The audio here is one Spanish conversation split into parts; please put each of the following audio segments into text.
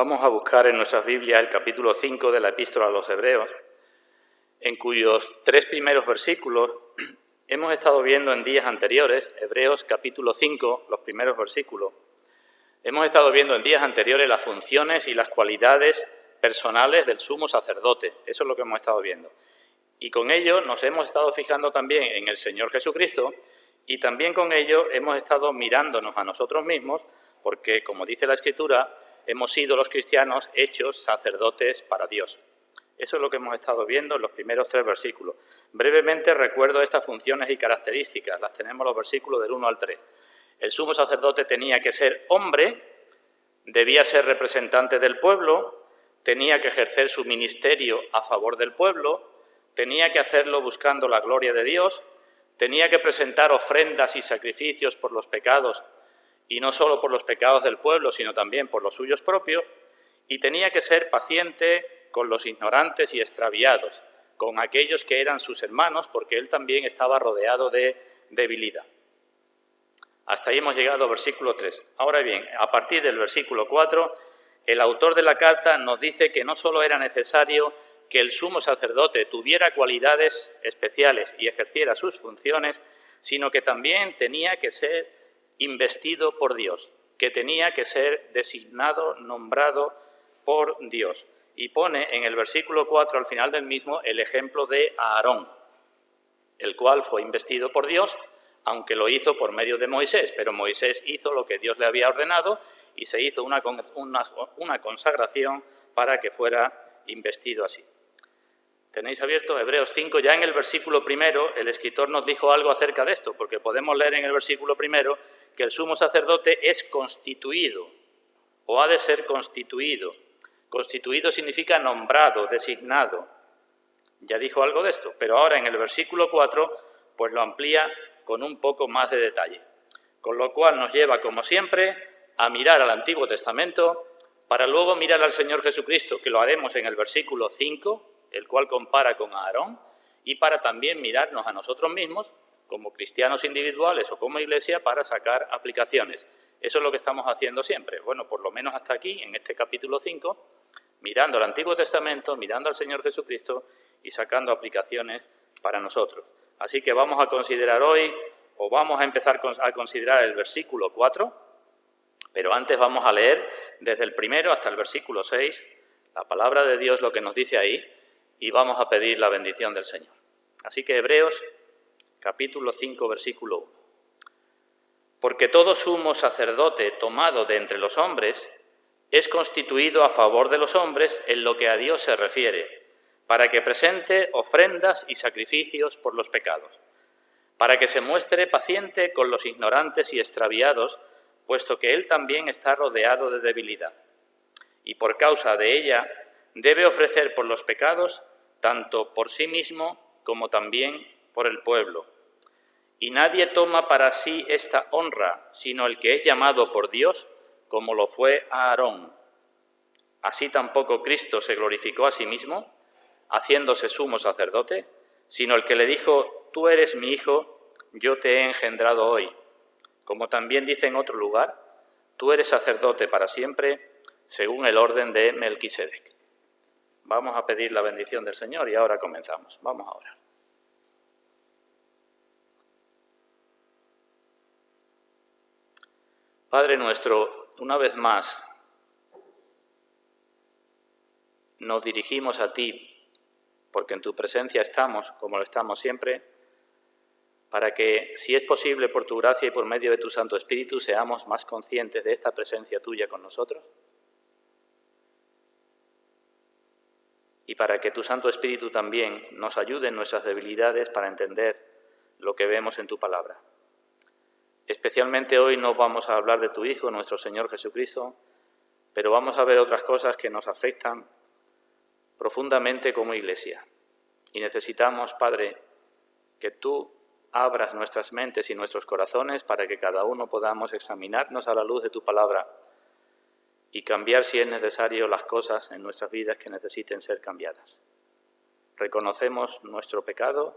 Vamos a buscar en nuestras Biblias el capítulo 5 de la Epístola a los Hebreos, en cuyos 3 primeros versículos hemos estado viendo en días anteriores. Hebreos capítulo 5, los primeros versículos. Hemos estado viendo en días anteriores las funciones y las cualidades personales del sumo sacerdote. Eso es lo que hemos estado viendo. Y con ello nos hemos estado fijando también en el Señor Jesucristo, y también con ello hemos estado mirándonos a nosotros mismos, porque, como dice la Escritura, hemos sido los cristianos hechos sacerdotes para Dios. Eso es lo que hemos estado viendo en los primeros 3 versículos. Brevemente recuerdo estas funciones y características. Las tenemos en los versículos del 1 al 3. El sumo sacerdote tenía que ser hombre, debía ser representante del pueblo, tenía que ejercer su ministerio a favor del pueblo, tenía que hacerlo buscando la gloria de Dios, tenía que presentar ofrendas y sacrificios por los pecados, y no solo por los pecados del pueblo, sino también por los suyos propios, y tenía que ser paciente con los ignorantes y extraviados, con aquellos que eran sus hermanos, porque él también estaba rodeado de debilidad. Hasta ahí hemos llegado al versículo 3. Ahora bien, a partir del versículo 4, el autor de la carta nos dice que no solo era necesario que el sumo sacerdote tuviera cualidades especiales y ejerciera sus funciones, sino que también tenía que ser investido por Dios, que tenía que ser designado, nombrado por Dios. Y pone en el versículo 4, al final del mismo, el ejemplo de Aarón, el cual fue investido por Dios, aunque lo hizo por medio de Moisés, pero Moisés hizo lo que Dios le había ordenado y se hizo una consagración para que fuera investido así. Tenéis abierto Hebreos 5, ya en el versículo primero el escritor nos dijo algo acerca de esto, porque podemos leer en el versículo primero que el sumo sacerdote es constituido, o ha de ser constituido. Constituido significa nombrado, designado. Ya dijo algo de esto, pero ahora en el versículo 4 pues lo amplía con un poco más de detalle. Con lo cual nos lleva, como siempre, a mirar al Antiguo Testamento para luego mirar al Señor Jesucristo, que lo haremos en el versículo 5, el cual compara con Aarón, y para también mirarnos a nosotros mismos, como cristianos individuales o como iglesia, para sacar aplicaciones. Eso es lo que estamos haciendo siempre. Bueno, por lo menos hasta aquí, en este capítulo 5, mirando al Antiguo Testamento, mirando al Señor Jesucristo y sacando aplicaciones para nosotros. Así que vamos a considerar hoy, o vamos a empezar a considerar el versículo 4, pero antes vamos a leer desde el primero hasta el versículo 6, la palabra de Dios, lo que nos dice ahí, y vamos a pedir la bendición del Señor. Así que Hebreos, capítulo 5, versículo 1. Porque todo sumo sacerdote tomado de entre los hombres es constituido a favor de los hombres en lo que a Dios se refiere, para que presente ofrendas y sacrificios por los pecados, para que se muestre paciente con los ignorantes y extraviados, puesto que él también está rodeado de debilidad, y por causa de ella debe ofrecer por los pecados tanto por sí mismo como también por el pueblo. Y nadie toma para sí esta honra, sino el que es llamado por Dios, como lo fue Aarón. Así tampoco Cristo se glorificó a sí mismo, haciéndose sumo sacerdote, sino el que le dijo: tú eres mi hijo, yo te he engendrado hoy. Como también dice en otro lugar: tú eres sacerdote para siempre, según el orden de Melquisedec. Vamos a pedir la bendición del Señor y ahora comenzamos. Vamos a orar. Padre nuestro, una vez más nos dirigimos a ti, porque en tu presencia estamos, como lo estamos siempre, para que, si es posible, por tu gracia y por medio de tu Santo Espíritu, seamos más conscientes de esta presencia tuya con nosotros, y para que tu Santo Espíritu también nos ayude en nuestras debilidades para entender lo que vemos en tu palabra. Especialmente hoy no vamos a hablar de tu Hijo, nuestro Señor Jesucristo, pero vamos a ver otras cosas que nos afectan profundamente como iglesia. Y necesitamos, Padre, que tú abras nuestras mentes y nuestros corazones para que cada uno podamos examinarnos a la luz de tu palabra y cambiar, si es necesario, las cosas en nuestras vidas que necesiten ser cambiadas. Reconocemos nuestro pecado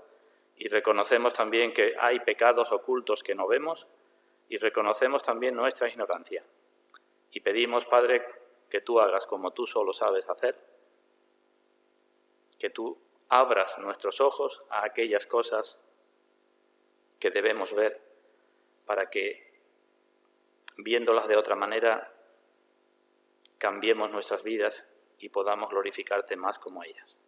y reconocemos también que hay pecados ocultos que no vemos y reconocemos también nuestra ignorancia. Y pedimos, Padre, que tú hagas como tú solo sabes hacer, que tú abras nuestros ojos a aquellas cosas que debemos ver para que, viéndolas de otra manera, cambiemos nuestras vidas y podamos glorificarte más como ellas.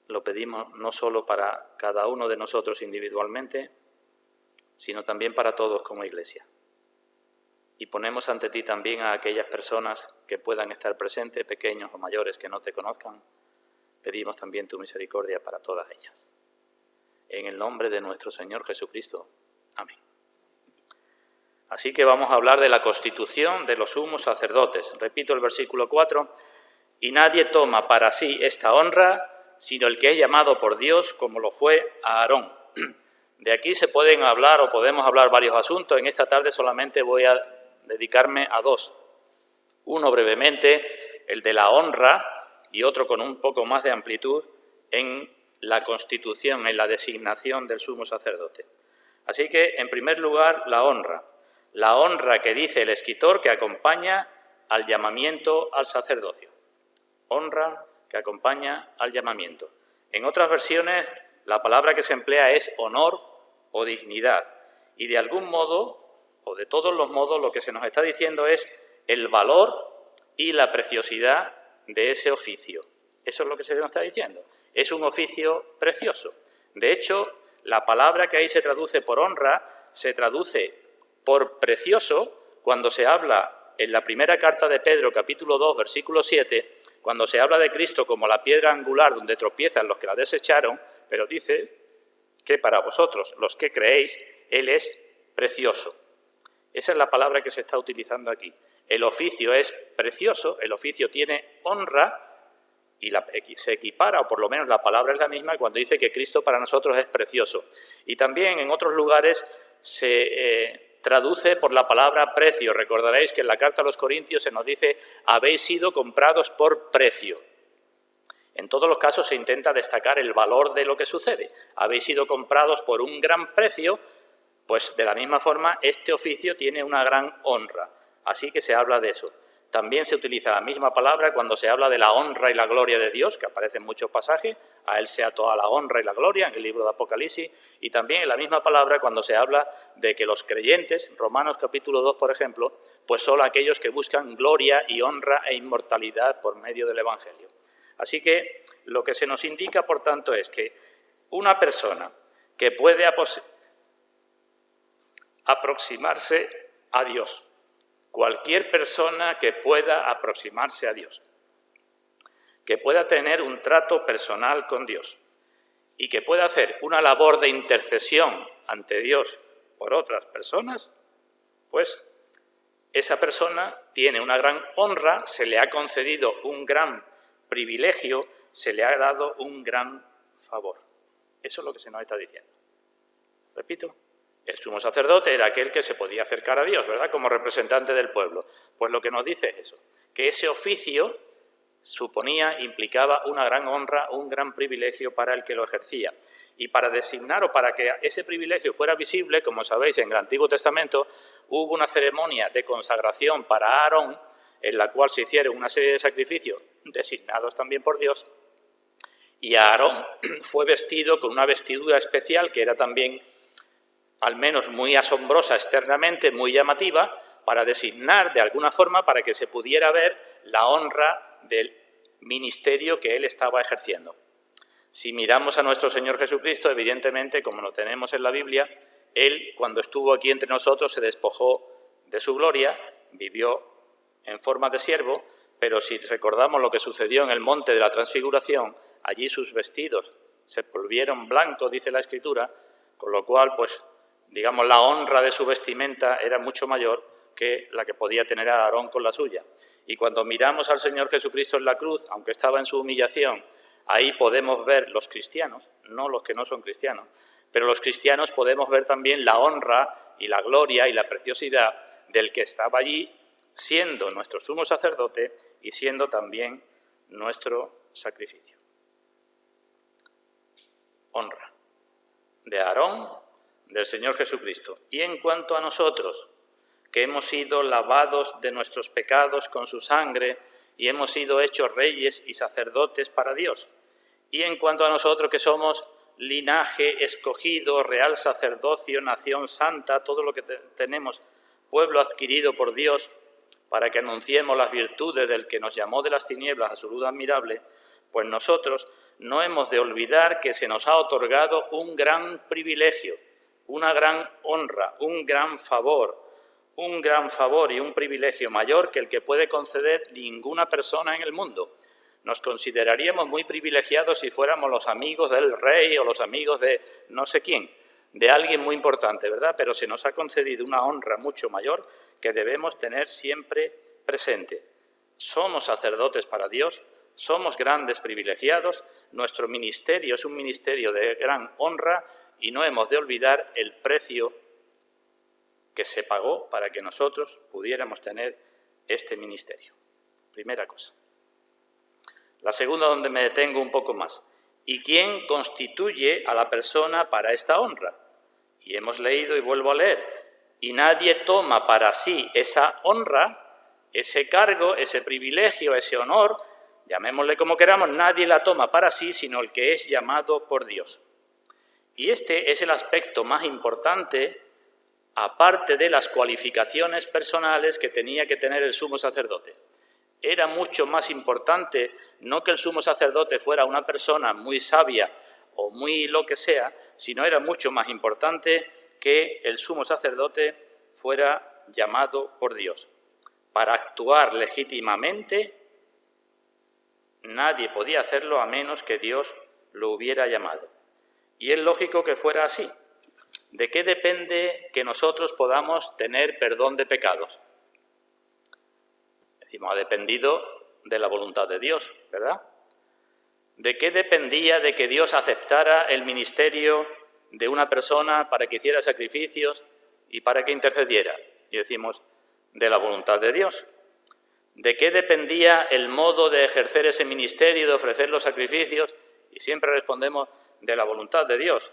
Lo pedimos no solo para cada uno de nosotros individualmente, sino también para todos como Iglesia. Y ponemos ante ti también a aquellas personas que puedan estar presentes, pequeños o mayores, que no te conozcan. Pedimos también tu misericordia para todas ellas. En el nombre de nuestro Señor Jesucristo. Amén. Así que vamos a hablar de la constitución de los sumos sacerdotes. Repito el versículo 4. Y nadie toma para sí esta honra, sino el que es llamado por Dios, como lo fue Aarón. De aquí se pueden hablar o podemos hablar varios asuntos. En esta tarde solamente voy a dedicarme a dos. Uno brevemente, el de la honra, y otro con un poco más de amplitud en la constitución, en la designación del sumo sacerdote. Así que, en primer lugar, la honra que dice el escritor que acompaña al llamamiento al sacerdocio. Honra que acompaña al llamamiento. En otras versiones, la palabra que se emplea es honor o dignidad. Y de algún modo, o de todos los modos, lo que se nos está diciendo es el valor y la preciosidad de ese oficio. Eso es lo que se nos está diciendo. Es un oficio precioso. De hecho, la palabra que ahí se traduce por honra, se traduce por precioso cuando se habla en la primera carta de Pedro, capítulo 2, versículo 7, cuando se habla de Cristo como la piedra angular donde tropiezan los que la desecharon, pero dice que para vosotros, los que creéis, Él es precioso. Esa es la palabra que se está utilizando aquí. El oficio es precioso, el oficio tiene honra y se equipara, o por lo menos la palabra es la misma, cuando dice que Cristo para nosotros es precioso. Y también en otros lugares se traduce por la palabra precio. Recordaréis que en la carta a los Corintios se nos dice habéis sido comprados por precio. En todos los casos se intenta destacar el valor de lo que sucede. Habéis sido comprados por un gran precio, pues de la misma forma este oficio tiene una gran honra. Así que se habla de eso. También se utiliza la misma palabra cuando se habla de la honra y la gloria de Dios, que aparece en muchos pasajes. A Él sea toda la honra y la gloria, en el libro de Apocalipsis. Y también en la misma palabra cuando se habla de que los creyentes, Romanos capítulo 2, por ejemplo, pues son aquellos que buscan gloria y honra e inmortalidad por medio del Evangelio. Así que lo que se nos indica, por tanto, es que una persona que puede aproximarse a Dios, cualquier persona que pueda aproximarse a Dios, que pueda tener un trato personal con Dios y que pueda hacer una labor de intercesión ante Dios por otras personas, pues esa persona tiene una gran honra, se le ha concedido un gran privilegio, se le ha dado un gran favor. Eso es lo que se nos está diciendo. Repito. El sumo sacerdote era aquel que se podía acercar a Dios, ¿verdad?, como representante del pueblo. Pues lo que nos dice es eso, que ese oficio implicaba una gran honra, un gran privilegio para el que lo ejercía. Y para designar o para que ese privilegio fuera visible, como sabéis, en el Antiguo Testamento hubo una ceremonia de consagración para Aarón, en la cual se hicieron una serie de sacrificios designados también por Dios, y Aarón fue vestido con una vestidura especial que era también al menos muy asombrosa externamente, muy llamativa, para designar de alguna forma para que se pudiera ver la honra del ministerio que él estaba ejerciendo. Si miramos a nuestro Señor Jesucristo, evidentemente, como lo tenemos en la Biblia, Él, cuando estuvo aquí entre nosotros, se despojó de su gloria, vivió en forma de siervo, pero si recordamos lo que sucedió en el monte de la Transfiguración, allí sus vestidos se volvieron blancos, dice la Escritura, con lo cual, pues, digamos, la honra de su vestimenta era mucho mayor que la que podía tener Aarón con la suya. Y cuando miramos al Señor Jesucristo en la cruz, aunque estaba en su humillación, ahí podemos ver los cristianos, no los que no son cristianos, pero los cristianos podemos ver también la honra y la gloria y la preciosidad del que estaba allí, siendo nuestro sumo sacerdote y siendo también nuestro sacrificio. Honra de Aarón, del Señor Jesucristo. Y en cuanto a nosotros, que hemos sido lavados de nuestros pecados con su sangre y hemos sido hechos reyes y sacerdotes para Dios. Y en cuanto a nosotros que somos linaje escogido, real sacerdocio, nación santa, todo lo que tenemos, pueblo adquirido por Dios, para que anunciemos las virtudes del que nos llamó de las tinieblas a su luz admirable, pues nosotros no hemos de olvidar que se nos ha otorgado un gran privilegio, una gran honra, un gran favor y un privilegio mayor que el que puede conceder ninguna persona en el mundo. Nos consideraríamos muy privilegiados si fuéramos los amigos del rey o los amigos de no sé quién, de alguien muy importante, ¿verdad? Pero se nos ha concedido una honra mucho mayor que debemos tener siempre presente. Somos sacerdotes para Dios, somos grandes privilegiados, nuestro ministerio es un ministerio de gran honra y no hemos de olvidar el precio que se pagó para que nosotros pudiéramos tener este ministerio. Primera cosa. La segunda, donde me detengo un poco más. ¿Y quién constituye a la persona para esta honra? Y hemos leído y vuelvo a leer. Y nadie toma para sí esa honra, ese cargo, ese privilegio, ese honor, llamémosle como queramos, nadie la toma para sí, sino el que es llamado por Dios. Y este es el aspecto más importante, aparte de las cualificaciones personales que tenía que tener el sumo sacerdote. Era mucho más importante no que el sumo sacerdote fuera una persona muy sabia o muy lo que sea, sino era mucho más importante que el sumo sacerdote fuera llamado por Dios. Para actuar legítimamente, nadie podía hacerlo a menos que Dios lo hubiera llamado. Y es lógico que fuera así. ¿De qué depende que nosotros podamos tener perdón de pecados? Decimos, ha dependido de la voluntad de Dios, ¿verdad? ¿De qué dependía de que Dios aceptara el ministerio de una persona para que hiciera sacrificios y para que intercediera? Y decimos, de la voluntad de Dios. ¿De qué dependía el modo de ejercer ese ministerio y de ofrecer los sacrificios? Y siempre respondemos, de la voluntad de Dios.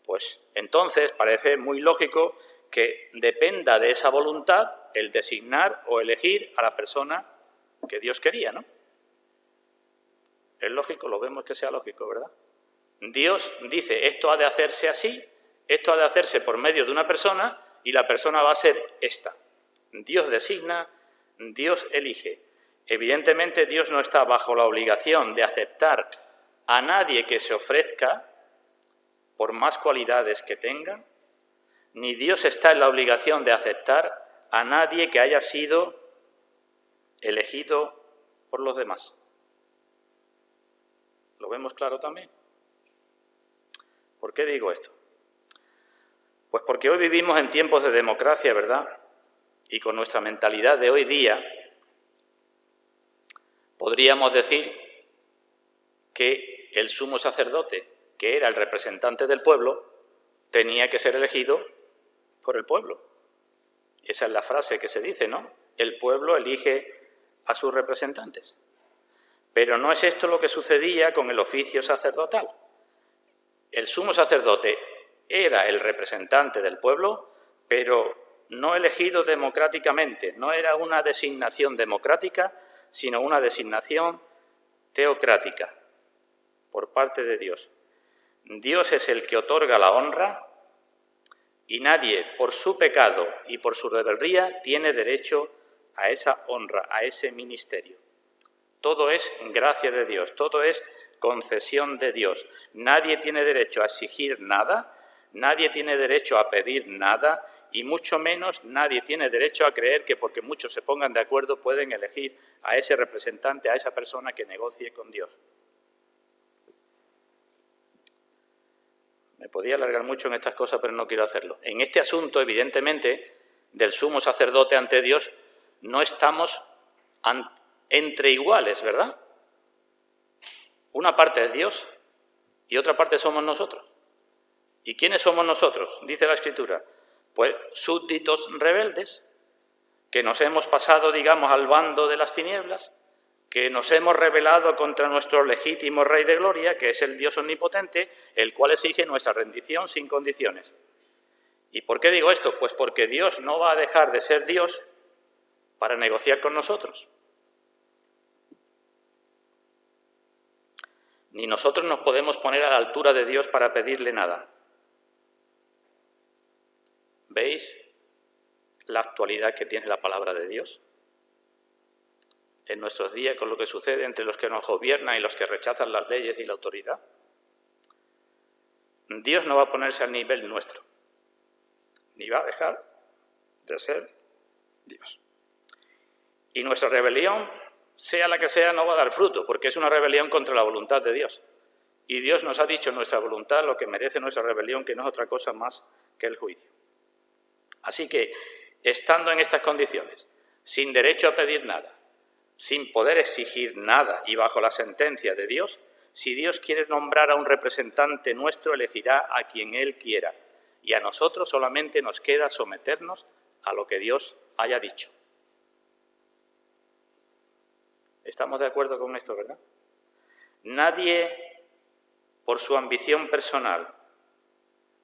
Pues entonces parece muy lógico que dependa de esa voluntad el designar o elegir a la persona que Dios quería, ¿no? Es lógico, lo vemos que sea lógico, ¿verdad? Dios dice, esto ha de hacerse así, esto ha de hacerse por medio de una persona y la persona va a ser esta. Dios designa, Dios elige. Evidentemente Dios no está bajo la obligación de aceptar a nadie que se ofrezca, por más cualidades que tenga, ni Dios está en la obligación de aceptar a nadie que haya sido elegido por los demás. ¿Lo vemos claro también? ¿Por qué digo esto? Pues porque hoy vivimos en tiempos de democracia, ¿verdad? Y con nuestra mentalidad de hoy día, podríamos decir que el sumo sacerdote, que era el representante del pueblo, tenía que ser elegido por el pueblo. Esa es la frase que se dice, ¿no? El pueblo elige a sus representantes. Pero no es esto lo que sucedía con el oficio sacerdotal. El sumo sacerdote era el representante del pueblo, pero no elegido democráticamente. No era una designación democrática, sino una designación teocrática por parte de Dios. Dios es el que otorga la honra y nadie, por su pecado y por su rebeldía, tiene derecho a esa honra, a ese ministerio. Todo es gracia de Dios, todo es concesión de Dios. Nadie tiene derecho a exigir nada, nadie tiene derecho a pedir nada y mucho menos nadie tiene derecho a creer que porque muchos se pongan de acuerdo pueden elegir a ese representante, a esa persona que negocie con Dios. Me podía alargar mucho en estas cosas, pero no quiero hacerlo. En este asunto, evidentemente, del sumo sacerdote ante Dios, no estamos entre iguales, ¿verdad? Una parte es Dios y otra parte somos nosotros. ¿Y quiénes somos nosotros? Dice la Escritura. Pues súbditos rebeldes, que nos hemos pasado, digamos, al bando de las tinieblas, que nos hemos rebelado contra nuestro legítimo Rey de Gloria, que es el Dios omnipotente, el cual exige nuestra rendición sin condiciones. ¿Y por qué digo esto? Pues porque Dios no va a dejar de ser Dios para negociar con nosotros. Ni nosotros nos podemos poner a la altura de Dios para pedirle nada. ¿Veis la actualidad que tiene la palabra de Dios? En nuestros días, con lo que sucede entre los que nos gobiernan y los que rechazan las leyes y la autoridad. Dios no va a ponerse al nivel nuestro, ni va a dejar de ser Dios. Y nuestra rebelión, sea la que sea, no va a dar fruto, porque es una rebelión contra la voluntad de Dios. Y Dios nos ha dicho en nuestra voluntad lo que merece nuestra rebelión, que no es otra cosa más que el juicio. Así que, estando en estas condiciones, sin derecho a pedir nada, sin poder exigir nada y bajo la sentencia de Dios, si Dios quiere nombrar a un representante nuestro, elegirá a quien Él quiera. Y a nosotros solamente nos queda someternos a lo que Dios haya dicho. ¿Estamos de acuerdo con esto, verdad? Nadie, por su ambición personal,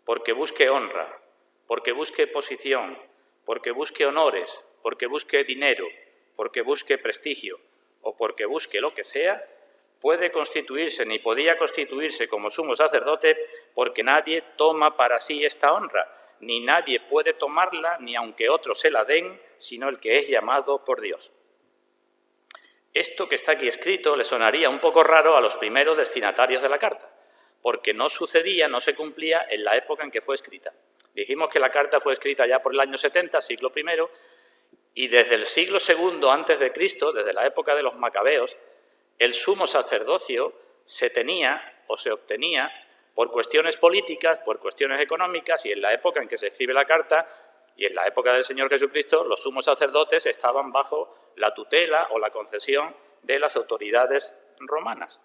porque busque honra, porque busque posición, porque busque honores, porque busque dinero, porque busque prestigio o porque busque lo que sea, puede constituirse ni podía constituirse como sumo sacerdote, porque nadie toma para sí esta honra, ni nadie puede tomarla, ni aunque otros se la den, sino el que es llamado por Dios. Esto que está aquí escrito le sonaría un poco raro a los primeros destinatarios de la carta, porque no sucedía, no se cumplía en la época en que fue escrita. Dijimos que la carta fue escrita ya por el año 70, siglo I, y desde el siglo II antes de Cristo, desde la época de los macabeos, el sumo sacerdocio se tenía o se obtenía por cuestiones políticas, por cuestiones económicas, y en la época en que se escribe la carta y en la época del Señor Jesucristo, los sumos sacerdotes estaban bajo la tutela o la concesión de las autoridades romanas.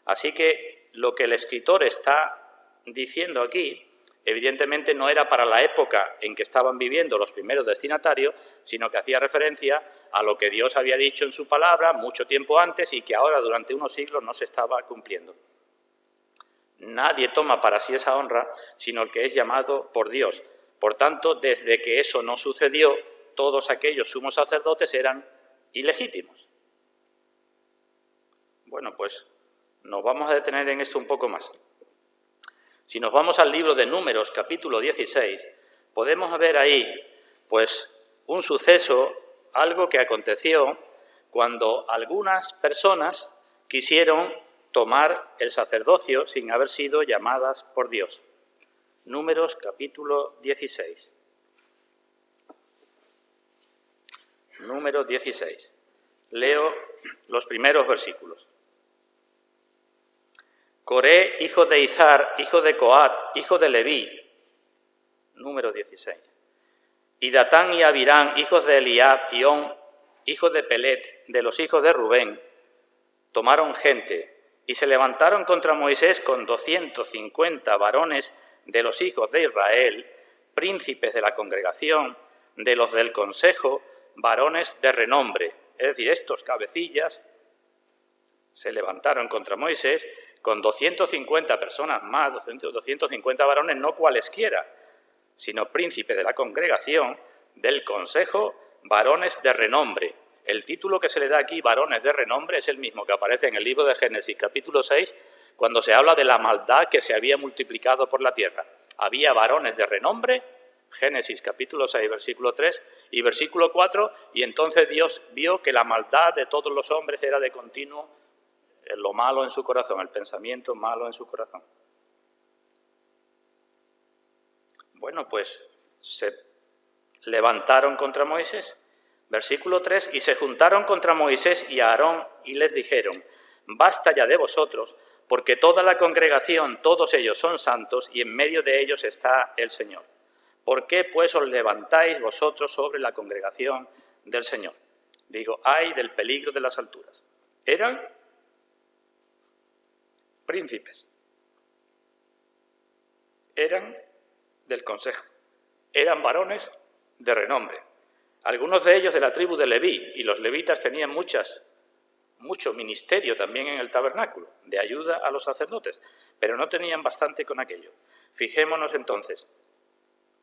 Así que lo que el escritor está diciendo aquí, evidentemente no era para la época en que estaban viviendo los primeros destinatarios, sino que hacía referencia a lo que Dios había dicho en su palabra mucho tiempo antes y que ahora durante unos siglos no se estaba cumpliendo. Nadie toma para sí esa honra, sino el que es llamado por Dios. Por tanto, desde que eso no sucedió, todos aquellos sumos sacerdotes eran ilegítimos. Bueno, pues nos vamos a detener en esto un poco más. Si nos vamos al libro de Números, capítulo 16, podemos ver ahí, pues, un suceso, algo que aconteció cuando algunas personas quisieron tomar el sacerdocio sin haber sido llamadas por Dios. Números, capítulo 16. Números 16. Leo los primeros versículos. Coré, hijo de Izar, hijo de Coat, hijo de Leví, número 16. Y Datán y Abirán, hijos de Eliab, y On, hijo de Pelet, de los hijos de Rubén, tomaron gente y se levantaron contra Moisés con 250 varones de los hijos de Israel, príncipes de la congregación, de los del consejo, varones de renombre. Es decir, estos cabecillas se levantaron contra Moisés con 250 personas más, 250 varones, no cualesquiera, sino príncipes de la congregación, del consejo, varones de renombre. El título que se le da aquí, varones de renombre, es el mismo que aparece en el libro de Génesis, capítulo 6, cuando se habla de la maldad que se había multiplicado por la tierra. Había varones de renombre, Génesis, capítulo 6, versículo 3 y versículo 4, y entonces Dios vio que la maldad de todos los hombres era de continuo lo malo en su corazón, el pensamiento malo en su corazón. Bueno, pues se levantaron contra Moisés. Versículo 3, y se juntaron contra Moisés y a Aarón y les dijeron, basta ya de vosotros, porque toda la congregación, todos ellos son santos y en medio de ellos está el Señor. ¿Por qué pues os levantáis vosotros sobre la congregación del Señor? Digo, ay del peligro de las alturas. Eran príncipes, eran del consejo, eran varones de renombre. Algunos de ellos de la tribu de Leví, y los levitas tenían mucho ministerio también en el tabernáculo, de ayuda a los sacerdotes, pero no tenían bastante con aquello. Fijémonos entonces,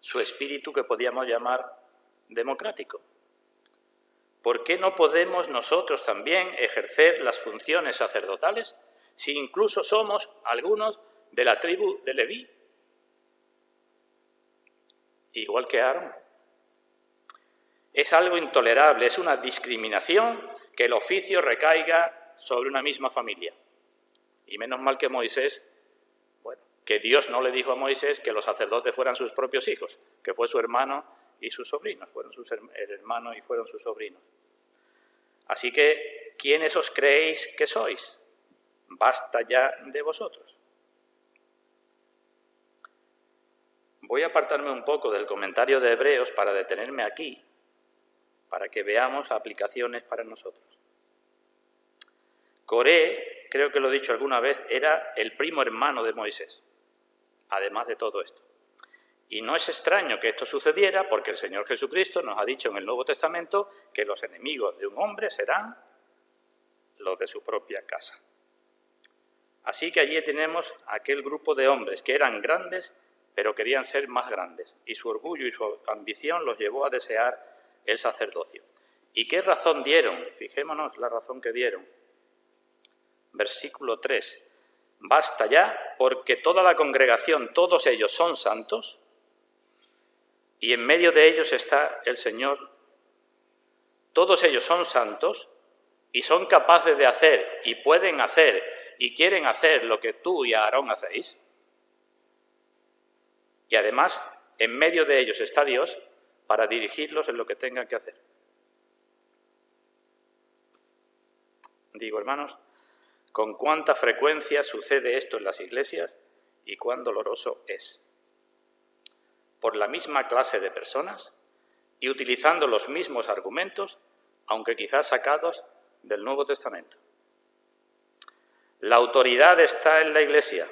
su espíritu que podíamos llamar democrático. ¿Por qué no podemos nosotros también ejercer las funciones sacerdotales si incluso somos algunos de la tribu de Leví? Igual que Aarón. Es algo intolerable, es una discriminación que el oficio recaiga sobre una misma familia. Y menos mal que Moisés, que Dios no le dijo a Moisés que los sacerdotes fueran sus propios hijos, que fue su hermano y sus sobrinos, el hermano y fueron sus sobrinos. Así que, ¿quiénes os creéis que sois? Basta ya de vosotros. Voy a apartarme un poco del comentario de Hebreos para detenerme aquí, para que veamos aplicaciones para nosotros. Coré, creo que lo he dicho alguna vez, era el primo hermano de Moisés, además de todo esto. Y no es extraño que esto sucediera porque el Señor Jesucristo nos ha dicho en el Nuevo Testamento que los enemigos de un hombre serán los de su propia casa. Así que allí tenemos aquel grupo de hombres que eran grandes, pero querían ser más grandes. Y su orgullo y su ambición los llevó a desear el sacerdocio. ¿Y qué razón dieron? Fijémonos la razón que dieron. Versículo 3. Basta ya, porque toda la congregación, todos ellos son santos, y en medio de ellos está el Señor. Todos ellos son santos y son capaces de hacer y pueden hacer y quieren hacer lo que tú y Aarón hacéis. Y además, en medio de ellos está Dios para dirigirlos en lo que tengan que hacer. Digo, hermanos, ¿con cuánta frecuencia sucede esto en las iglesias y cuán doloroso es? Por la misma clase de personas y utilizando los mismos argumentos, aunque quizás sacados del Nuevo Testamento. La autoridad está en la iglesia.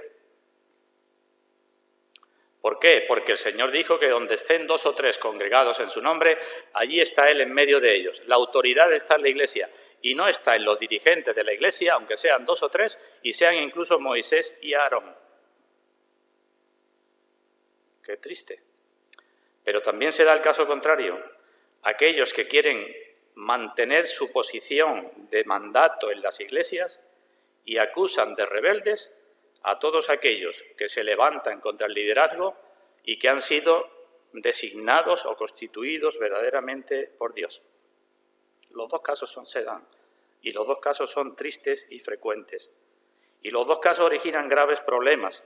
¿Por qué? Porque el Señor dijo que donde estén 2 o 3 congregados en su nombre, allí está Él en medio de ellos. La autoridad está en la iglesia y no está en los dirigentes de la iglesia, aunque sean 2 o 3 y sean incluso Moisés y Aarón. Qué triste. Pero también se da el caso contrario. Aquellos que quieren mantener su posición de mandato en las iglesias y acusan de rebeldes a todos aquellos que se levantan contra el liderazgo y que han sido designados o constituidos verdaderamente por Dios. Los dos casos se dan y los dos casos son tristes y frecuentes. Y los dos casos originan graves problemas,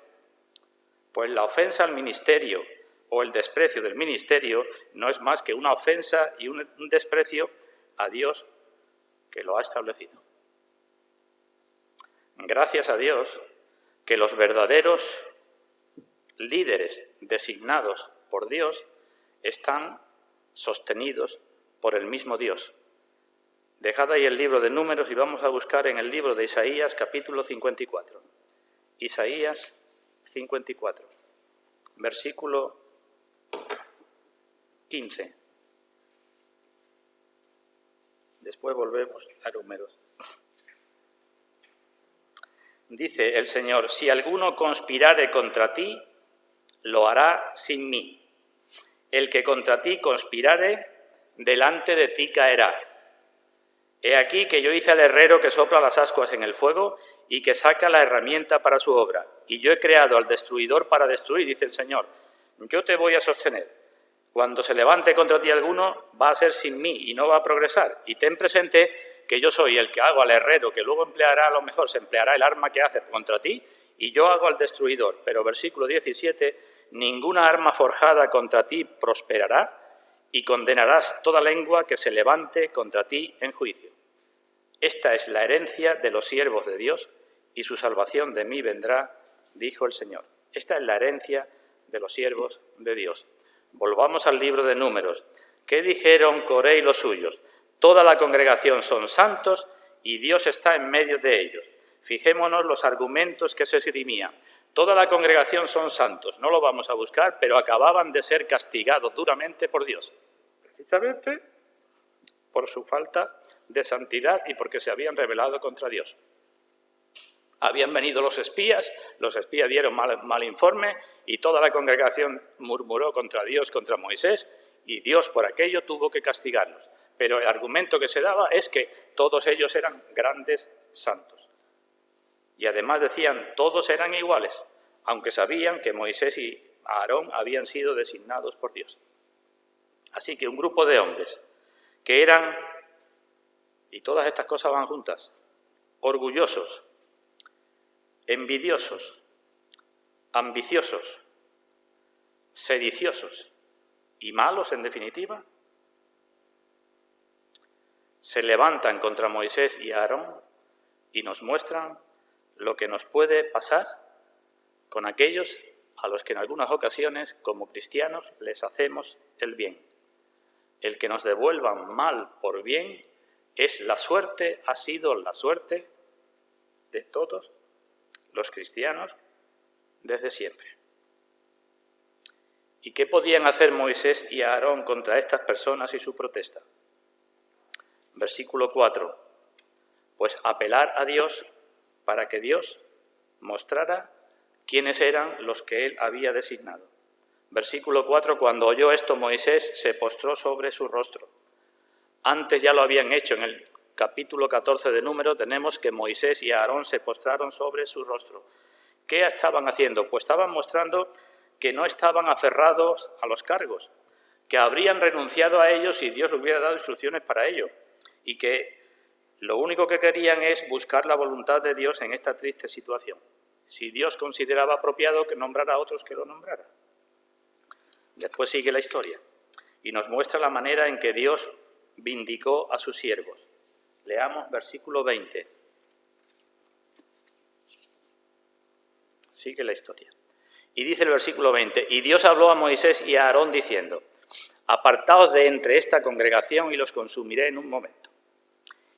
pues la ofensa al ministerio o el desprecio del ministerio no es más que una ofensa y un desprecio a Dios que lo ha establecido. Gracias a Dios que los verdaderos líderes designados por Dios están sostenidos por el mismo Dios. Dejad ahí el libro de Números y vamos a buscar en el libro de Isaías, capítulo 54. Isaías 54, versículo 15. Después volvemos a Números. Dice el Señor, si alguno conspirare contra ti, lo hará sin mí. El que contra ti conspirare, delante de ti caerá. He aquí que yo hice al herrero que sopla las ascuas en el fuego y que saca la herramienta para su obra. Y yo he creado al destruidor para destruir, dice el Señor. Yo te voy a sostener. Cuando se levante contra ti alguno, va a ser sin mí y no va a progresar. Y ten presente que yo soy el que hago al herrero, que luego empleará, a lo mejor se empleará el arma que hace contra ti, y yo hago al destruidor. Pero versículo 17, ninguna arma forjada contra ti prosperará, y condenarás toda lengua que se levante contra ti en juicio. Esta es la herencia de los siervos de Dios, y su salvación de mí vendrá, dijo el Señor. Esta es la herencia de los siervos de Dios. Volvamos al libro de Números. ¿Qué dijeron Coré y los suyos? Toda la congregación son santos y Dios está en medio de ellos. Fijémonos los argumentos que se esgrimían. Toda la congregación son santos. No lo vamos a buscar, pero acababan de ser castigados duramente por Dios. Precisamente por su falta de santidad y porque se habían rebelado contra Dios. Habían venido los espías dieron mal informe y toda la congregación murmuró contra Dios, contra Moisés, y Dios por aquello tuvo que castigarlos. Pero el argumento que se daba es que todos ellos eran grandes santos. Y además decían, todos eran iguales, aunque sabían que Moisés y Aarón habían sido designados por Dios. Así que un grupo de hombres que eran, y todas estas cosas van juntas, orgullosos, envidiosos, ambiciosos, sediciosos y malos en definitiva, se levantan contra Moisés y Aarón y nos muestran lo que nos puede pasar con aquellos a los que en algunas ocasiones, como cristianos, les hacemos el bien. El que nos devuelvan mal por bien es la suerte, ha sido la suerte de todos los cristianos desde siempre. ¿Y qué podían hacer Moisés y Aarón contra estas personas y su protesta? Versículo 4. Pues apelar a Dios para que Dios mostrara quiénes eran los que él había designado. Versículo 4. Cuando oyó esto, Moisés se postró sobre su rostro. Antes ya lo habían hecho. En el capítulo 14 de Números tenemos que Moisés y Aarón se postraron sobre su rostro. ¿Qué estaban haciendo? Pues estaban mostrando que no estaban aferrados a los cargos, que habrían renunciado a ellos si Dios hubiera dado instrucciones para ello, y que lo único que querían es buscar la voluntad de Dios en esta triste situación. Si Dios consideraba apropiado que nombrara a otros, que lo nombrara. Después sigue la historia y nos muestra la manera en que Dios vindicó a sus siervos. Leamos versículo 20. Sigue la historia. Y dice el versículo 20, y Dios habló a Moisés y a Aarón diciendo, apartaos de entre esta congregación y los consumiré en un momento.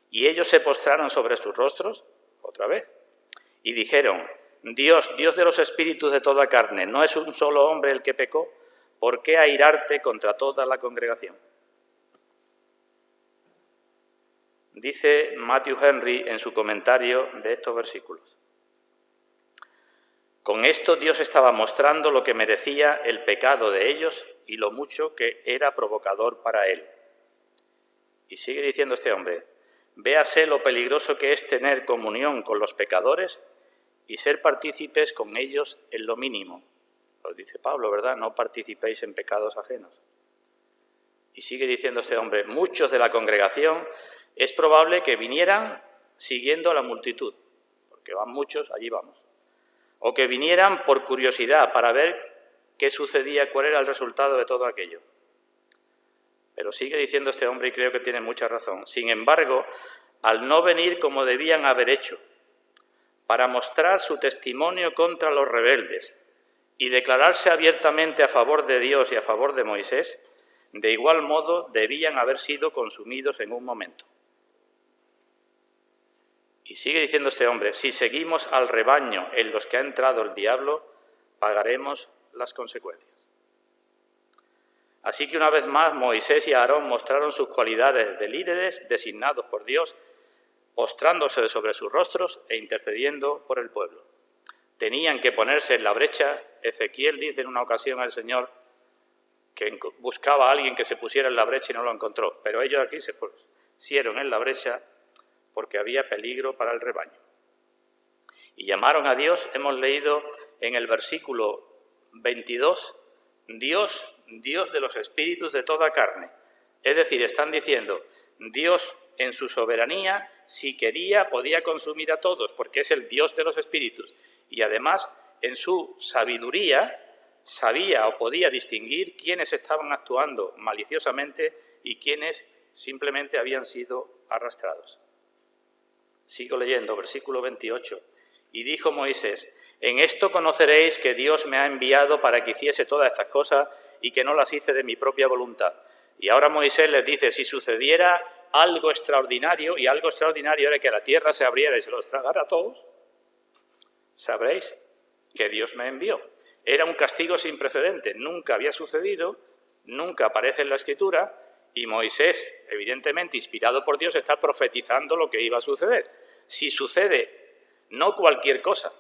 Y ellos se postraron sobre sus rostros, otra vez, y dijeron, Dios, Dios de los espíritus de toda carne, ¿no es un solo hombre el que pecó? ¿Por qué airarte contra toda la congregación? Dice Matthew Henry en su comentario de estos versículos. Con esto Dios estaba mostrando lo que merecía el pecado de ellos y lo mucho que era provocador para él. Y sigue diciendo este hombre, véase lo peligroso que es tener comunión con los pecadores y ser partícipes con ellos en lo mínimo. Lo dice Pablo, ¿verdad? No participéis en pecados ajenos. Y sigue diciendo este hombre, muchos de la congregación es probable que vinieran siguiendo a la multitud, porque van muchos, allí vamos. O que vinieran por curiosidad para ver qué sucedía, cuál era el resultado de todo aquello. Pero sigue diciendo este hombre, y creo que tiene mucha razón. Sin embargo, al no venir como debían haber hecho, para mostrar su testimonio contra los rebeldes y declararse abiertamente a favor de Dios y a favor de Moisés, de igual modo debían haber sido consumidos en un momento. Y sigue diciendo este hombre, si seguimos al rebaño en los que ha entrado el diablo, pagaremos las consecuencias. Así que una vez más Moisés y Aarón mostraron sus cualidades de líderes designados por Dios, postrándose sobre sus rostros e intercediendo por el pueblo. Tenían que ponerse en la brecha. Ezequiel dice en una ocasión al Señor que buscaba a alguien que se pusiera en la brecha y no lo encontró, pero ellos aquí se pusieron en la brecha porque había peligro para el rebaño. Y llamaron a Dios, hemos leído en el versículo 22, Dios, Dios de los espíritus de toda carne. Es decir, están diciendo, Dios en su soberanía, si quería, podía consumir a todos, porque es el Dios de los espíritus. Y además, en su sabiduría, sabía o podía distinguir quiénes estaban actuando maliciosamente y quiénes simplemente habían sido arrastrados. Sigo leyendo, versículo 28. Y dijo Moisés, en esto conoceréis que Dios me ha enviado para que hiciese todas estas cosas y que no las hice de mi propia voluntad. Y ahora Moisés les dice, si sucediera algo extraordinario, y algo extraordinario era que la tierra se abriera y se los tragara a todos, sabréis que Dios me envió. Era un castigo sin precedentes, nunca había sucedido, nunca aparece en la Escritura, y Moisés, evidentemente inspirado por Dios, está profetizando lo que iba a suceder. Si sucede No cualquier cosa,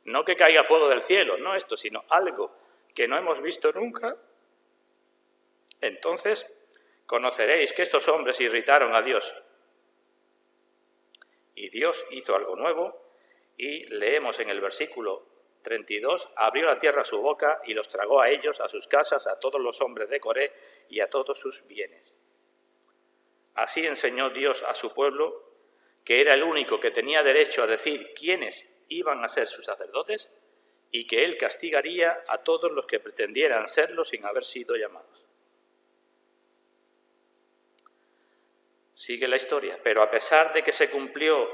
no que caiga fuego del cielo, no esto, sino algo que no hemos visto nunca. Entonces conoceréis que estos hombres irritaron a Dios. Y Dios hizo algo nuevo, y leemos en el versículo 32, abrió la tierra su boca y los tragó a ellos, a sus casas, a todos los hombres de Coré y a todos sus bienes. Así enseñó Dios a su pueblo, que era el único que tenía derecho a decir quiénes iban a ser sus sacerdotes, y que él castigaría a todos los que pretendieran serlo sin haber sido llamados. Sigue la historia, pero a pesar de que se cumplió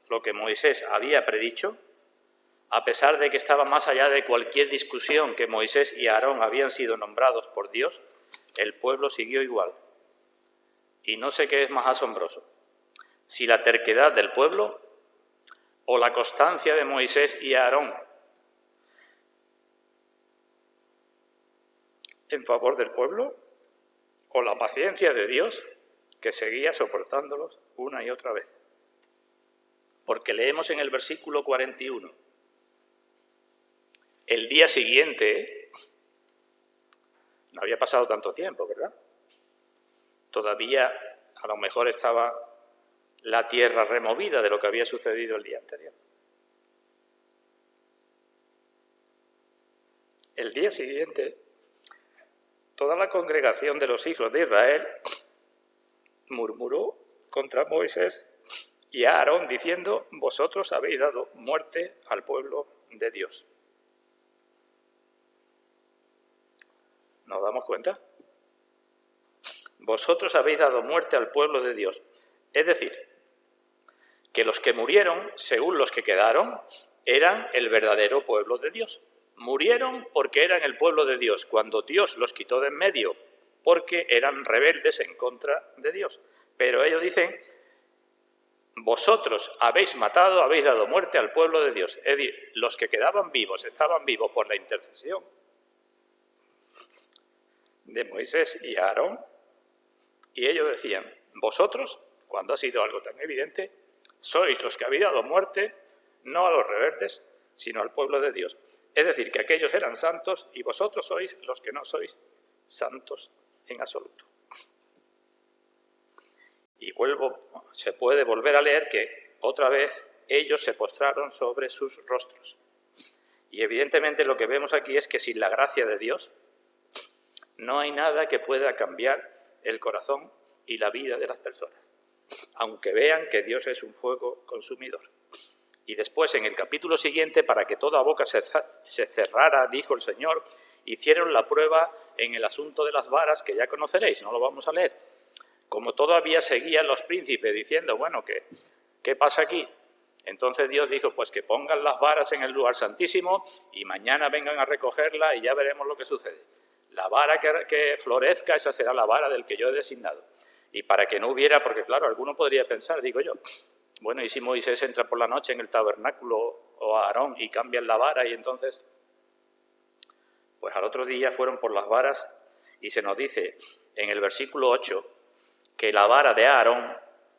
lo que Moisés había predicho, a pesar de que estaba más allá de cualquier discusión que Moisés y Aarón habían sido nombrados por Dios, el pueblo siguió igual. Y no sé qué es más asombroso, si la terquedad del pueblo o la constancia de Moisés y Aarón en favor del pueblo, o la paciencia de Dios que seguía soportándolos una y otra vez. Porque leemos en el versículo 41, el día siguiente, no había pasado tanto tiempo, ¿verdad? Todavía a lo mejor estaba la tierra removida de lo que había sucedido el día anterior. El día siguiente, toda la congregación de los hijos de Israel murmuró contra Moisés y a Aarón diciendo: vosotros habéis dado muerte al pueblo de Dios. ¿Nos damos cuenta? Vosotros habéis dado muerte al pueblo de Dios. Es decir, que los que murieron, según los que quedaron, eran el verdadero pueblo de Dios. Murieron porque eran el pueblo de Dios, cuando Dios los quitó de en medio, porque eran rebeldes en contra de Dios. Pero ellos dicen: vosotros habéis matado, habéis dado muerte al pueblo de Dios. Es decir, los que quedaban vivos, estaban vivos por la intercesión de Moisés y Aarón, y ellos decían: vosotros, cuando ha sido algo tan evidente, sois los que habéis dado muerte, no a los rebeldes, sino al pueblo de Dios. Es decir, que aquellos eran santos y vosotros sois los que no sois santos en absoluto. Y se puede volver a leer que otra vez ellos se postraron sobre sus rostros. Y evidentemente lo que vemos aquí es que sin la gracia de Dios no hay nada que pueda cambiar el corazón y la vida de las personas, aunque vean que Dios es un fuego consumidor. Y después, en el capítulo siguiente, para que toda boca se cerrara, dijo el Señor, hicieron la prueba en el asunto de las varas, que ya conoceréis, no lo vamos a leer. Como todavía seguían los príncipes diciendo: bueno, ¿qué pasa aquí? Entonces Dios dijo: pues que pongan las varas en el lugar santísimo y mañana vengan a recogerla y ya veremos lo que sucede. La vara que florezca, esa será la vara del que yo he designado. Y para que no hubiera, porque claro, alguno podría pensar, digo yo, bueno, ¿y si Moisés entra por la noche en el tabernáculo o Aarón y cambian la vara y entonces? Pues al otro día fueron por las varas y se nos dice en el versículo 8 que la vara de Aarón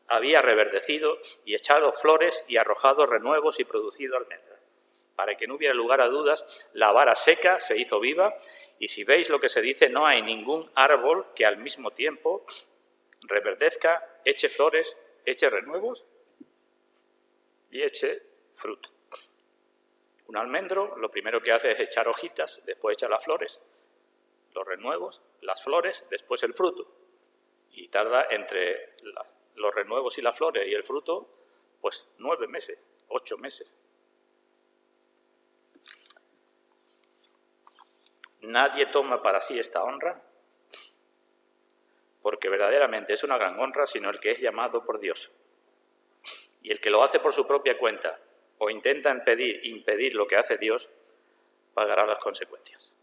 había reverdecido y echado flores y arrojado renuevos y producido almendras. Para que no hubiera lugar a dudas, la vara seca se hizo viva, y si veis lo que se dice, no hay ningún árbol que al mismo tiempo reverdezca, eche flores, eche renuevos y eche fruto. Un almendro lo primero que hace es echar hojitas, después echa las flores, los renuevos, las flores, después el fruto. Y tarda entre los renuevos y las flores y el fruto, pues 9 meses, 8 meses. Nadie toma para sí esta honra, porque verdaderamente es una gran honra, sino el que es llamado por Dios. Y el que lo hace por su propia cuenta o intenta impedir lo que hace Dios, pagará las consecuencias.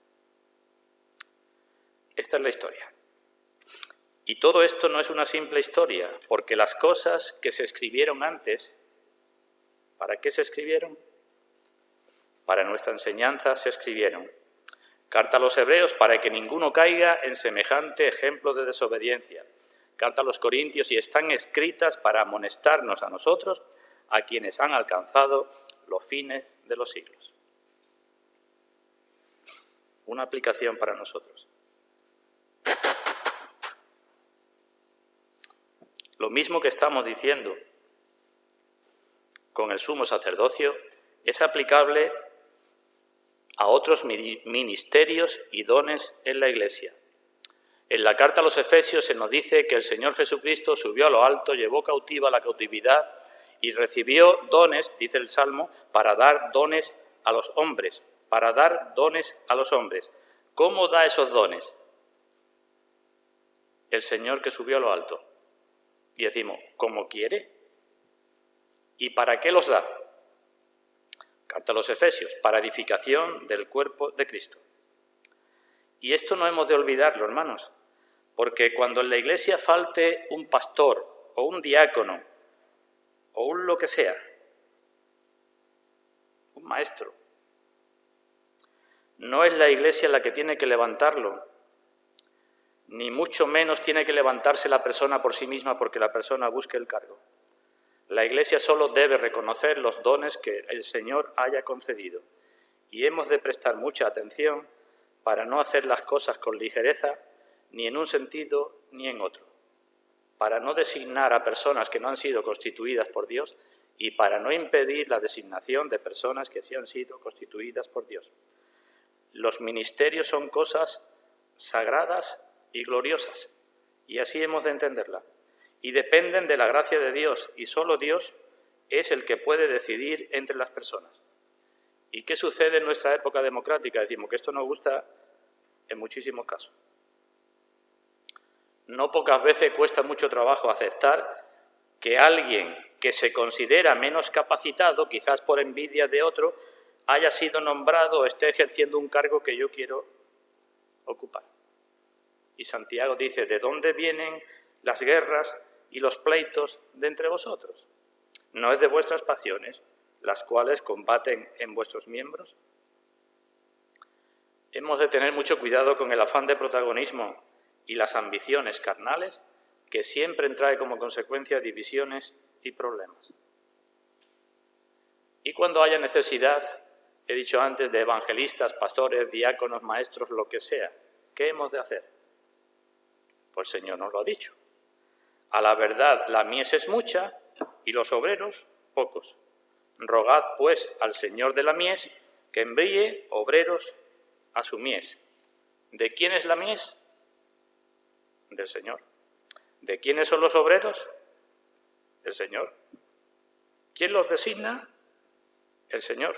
Esta es la historia. Y todo esto no es una simple historia, porque las cosas que se escribieron antes, ¿para qué se escribieron? Para nuestra enseñanza se escribieron. Carta a los Hebreos para que ninguno caiga en semejante ejemplo de desobediencia. Carta a los Corintios, y están escritas para amonestarnos a nosotros, a quienes han alcanzado los fines de los siglos. Una aplicación para nosotros. Lo mismo que estamos diciendo con el sumo sacerdocio es aplicable a otros ministerios y dones en la Iglesia. En la carta a los Efesios se nos dice que el Señor Jesucristo subió a lo alto, llevó cautiva la cautividad y recibió dones, dice el Salmo, para dar dones a los hombres, para dar dones a los hombres. ¿Cómo da esos dones? El Señor que subió a lo alto. Y decimos, ¿cómo quiere? ¿Y para qué los da? Carta a los Efesios, para edificación del cuerpo de Cristo. Y esto no hemos de olvidarlo, hermanos, porque cuando en la Iglesia falte un pastor o un diácono o un lo que sea, un maestro, no es la Iglesia la que tiene que levantarlo, ni mucho menos tiene que levantarse la persona por sí misma porque la persona busque el cargo. La Iglesia solo debe reconocer los dones que el Señor haya concedido y hemos de prestar mucha atención para no hacer las cosas con ligereza ni en un sentido ni en otro, para no designar a personas que no han sido constituidas por Dios y para no impedir la designación de personas que sí han sido constituidas por Dios. Los ministerios son cosas sagradas y gloriosas, y así hemos de entenderla, y dependen de la gracia de Dios, y solo Dios es el que puede decidir entre las personas. ¿Y qué sucede en nuestra época democrática? Decimos que esto nos gusta en muchísimos casos. No pocas veces cuesta mucho trabajo aceptar que alguien que se considera menos capacitado, quizás por envidia de otro, haya sido nombrado o esté ejerciendo un cargo que yo quiero ocupar. Y Santiago dice, ¿de dónde vienen las guerras y los pleitos de entre vosotros? ¿No es de vuestras pasiones, las cuales combaten en vuestros miembros? Hemos de tener mucho cuidado con el afán de protagonismo y las ambiciones carnales que siempre trae como consecuencia divisiones y problemas. Y cuando haya necesidad, he dicho antes, de evangelistas, pastores, diáconos, maestros, lo que sea, ¿qué hemos de hacer? Pues el Señor nos lo ha dicho. A la verdad, la mies es mucha y los obreros pocos. Rogad, pues, al Señor de la mies que envíe obreros a su mies. ¿De quién es la mies? Del Señor. ¿De quiénes son los obreros? El Señor. ¿Quién los designa? El Señor.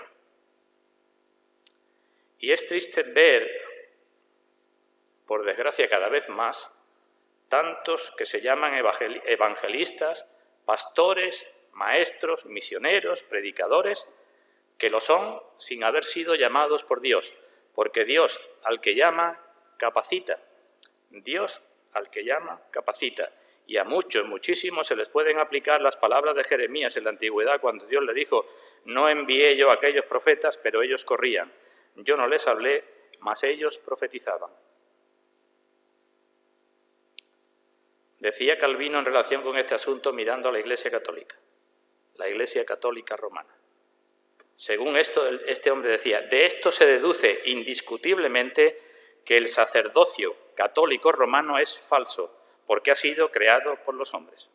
Y es triste ver, por desgracia cada vez más, tantos que se llaman evangelistas, pastores, maestros, misioneros, predicadores, que lo son sin haber sido llamados por Dios, porque Dios al que llama, capacita. Dios al que llama, capacita. Y a muchos, muchísimos, se les pueden aplicar las palabras de Jeremías en la antigüedad, cuando Dios le dijo, no envié yo a aquellos profetas, pero ellos corrían. Yo no les hablé, mas ellos profetizaban. Decía Calvino en relación con este asunto mirando a la Iglesia Católica, la Iglesia Católica Romana. Según esto, este hombre decía, de esto se deduce indiscutiblemente que el sacerdocio católico romano es falso, porque ha sido creado por los hombres.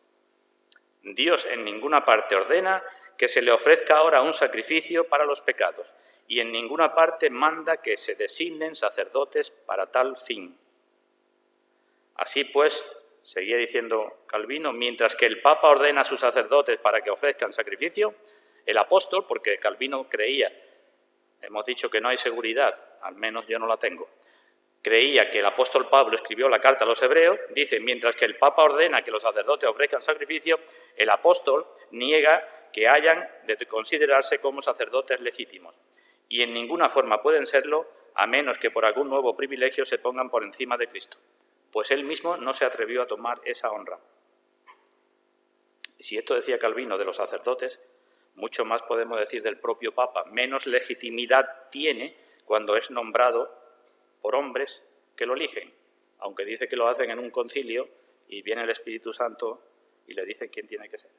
Dios en ninguna parte ordena que se le ofrezca ahora un sacrificio para los pecados, y en ninguna parte manda que se designen sacerdotes para tal fin. Así pues, seguía diciendo Calvino, mientras que el Papa ordena a sus sacerdotes para que ofrezcan sacrificio, el apóstol, porque Calvino creía, hemos dicho que no hay seguridad, al menos yo no la tengo, creía que el apóstol Pablo escribió la carta a los hebreos, dice, mientras que el Papa ordena que los sacerdotes ofrezcan sacrificio, el apóstol niega que hayan de considerarse como sacerdotes legítimos. Y en ninguna forma pueden serlo, a menos que por algún nuevo privilegio se pongan por encima de Cristo. Pues él mismo no se atrevió a tomar esa honra. Si esto decía Calvino de los sacerdotes, mucho más podemos decir del propio Papa. Menos legitimidad tiene cuando es nombrado por hombres que lo eligen, aunque dice que lo hacen en un concilio y viene el Espíritu Santo y le dicen quién tiene que ser.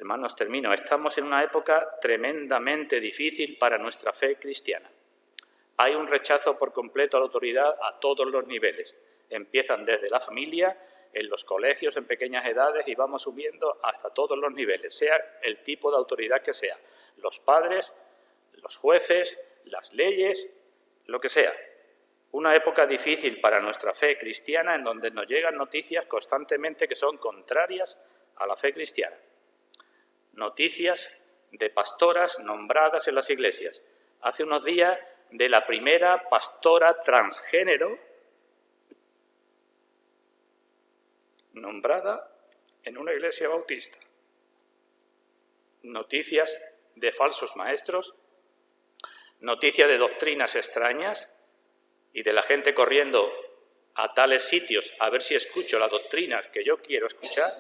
Hermanos, termino. Estamos en una época tremendamente difícil para nuestra fe cristiana. Hay un rechazo por completo a la autoridad a todos los niveles. Empiezan desde la familia, en los colegios, en pequeñas edades, y vamos subiendo hasta todos los niveles, sea el tipo de autoridad que sea. Los padres, los jueces, las leyes, lo que sea. Una época difícil para nuestra fe cristiana en donde nos llegan noticias constantemente que son contrarias a la fe cristiana. Noticias de pastoras nombradas en las iglesias. Hace unos días de la primera pastora transgénero nombrada en una iglesia bautista. Noticias de falsos maestros, noticias de doctrinas extrañas y de la gente corriendo a tales sitios a ver si escucho las doctrinas que yo quiero escuchar.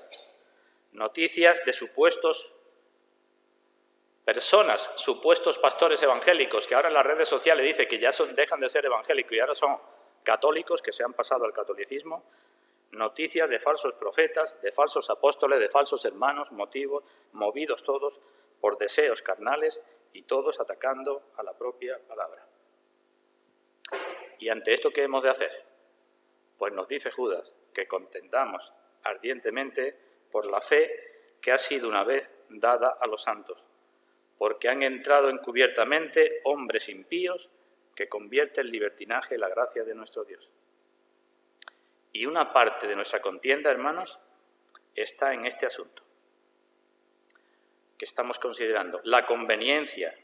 Noticias de supuestos pastores evangélicos que ahora en las redes sociales dicen que ya dejan de ser evangélicos y ahora son católicos, que se han pasado al catolicismo. Noticias de falsos profetas, de falsos apóstoles, de falsos hermanos, movidos todos por deseos carnales y todos atacando a la propia palabra. ¿Y ante esto qué hemos de hacer? Pues nos dice Judas que contendamos ardientemente por la fe que ha sido una vez dada a los santos, porque han entrado encubiertamente hombres impíos que convierten en libertinaje la gracia de nuestro Dios. Y una parte de nuestra contienda, hermanos, está en este asunto que estamos considerando: la conveniencia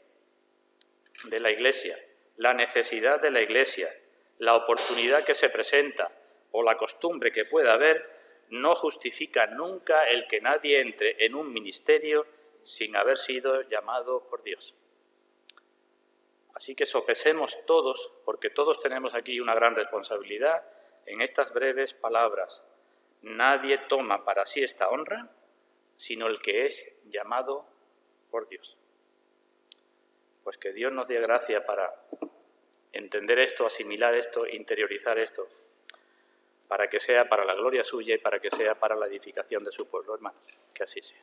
de la Iglesia, la necesidad de la Iglesia, la oportunidad que se presenta o la costumbre que pueda haber, no justifica nunca el que nadie entre en un ministerio sin haber sido llamado por Dios. Así que sopesemos todos, porque todos tenemos aquí una gran responsabilidad, en estas breves palabras: nadie toma para sí esta honra, sino el que es llamado por Dios. Pues que Dios nos dé gracia para entender esto, asimilar esto, interiorizar esto, para que sea para la gloria suya y para que sea para la edificación de su pueblo, hermanos. Que así sea.